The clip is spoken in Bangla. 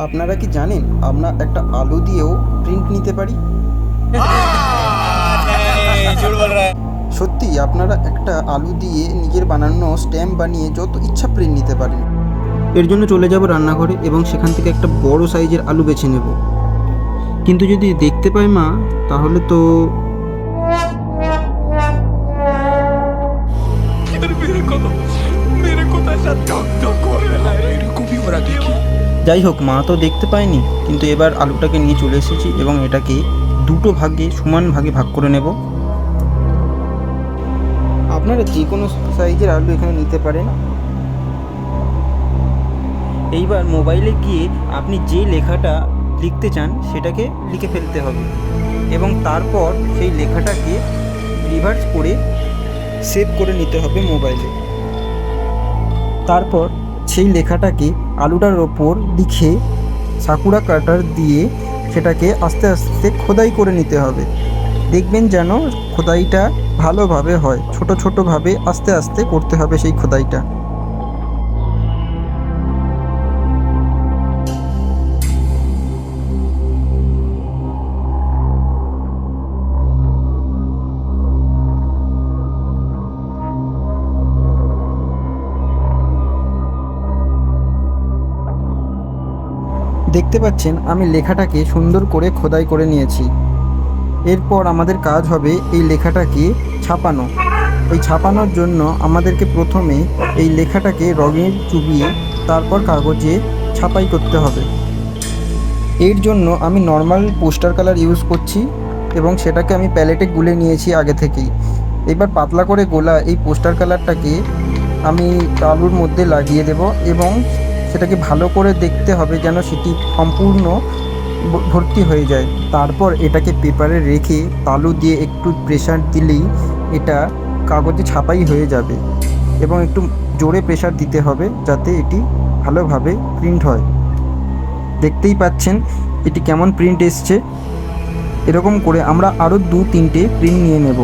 আপনারা কি জানেন আমরা একটা আলু দিয়েও প্রিন্ট নিতে পারি? সত্যি আপনারা একটা আলু দিয়ে নিজের বানানো স্ট্যাম্প বানিয়ে যত ইচ্ছা প্রিন্ট নিতে পারেন। এর জন্য চলে যাব রান্নাঘরে এবং সেখান থেকে একটা বড় সাইজের আলু বেছে নেব। কিন্তু যদি দেখতে পাই মা, তাহলে তো যাই হোক, মা তো দেখতে পায়নি, কিন্তু এবার আলুটাকে নিয়ে চলে এসেছি এবং এটাকে দুটো ভাগে সমান ভাগে ভাগ করে নেব। আপনারা যে কোনো সাইজের আলু এখানে নিতে পারেন। এইবার মোবাইলে গিয়ে আপনি যে লেখাটা লিখতে চান সেটাকে লিখে ফেলতে হবে এবং তারপর সেই লেখাটাকে রিভার্স করে সেভ করে নিতে হবে মোবাইলে। তারপর সেই লেখাটাকে আলুটার ওপর লিখে সাকুরা কাটার দিয়ে সেটাকে আস্তে আস্তে খোদাই করে নিতে হবে। দেখবেন যেন খোদাইটা ভালোভাবে হয়, ছোট ছোটোভাবে আস্তে আস্তে করতে হবে সেই খোদাইটা। দেখতে পাচ্ছেন আমি লেখাটাকে সুন্দর করে খোদাই করে নিয়েছি। এরপর আমাদের কাজ হবে এই লেখাটাকে ছাপানো। এই ছাপানোর জন্য আমাদেরকে প্রথমে এই লেখাটাকে রঙে চুবিয়ে তারপর কাগজে ছাপাই করতে হবে। এর জন্য আমি নর্মাল পোস্টার কালার ইউজ করছি এবং সেটাকে আমি প্যালেটে গুলে নিয়েছি আগে থেকেই। এবার পাতলা করে গোলা এই পোস্টার কালারটাকে আমি আলুর মধ্যে লাগিয়ে দেব এবং সেটাকে ভালো করে দেখতে হবে যেন সেটি সম্পূর্ণ ভর্তি হয়ে যায়। তারপর এটাকে পেপারে রেখে তালু দিয়ে একটু প্রেসার দিলেই এটা কাগজে ছাপাই হয়ে যাবে এবং একটু জোরে প্রেসার দিতে হবে যাতে এটি ভালোভাবে প্রিন্ট হয়। দেখতেই পাচ্ছেন এটি কেমন প্রিন্ট এসছে। এরকম করে আমরা আরও 2-3টে প্রিন্ট নিয়ে নেব।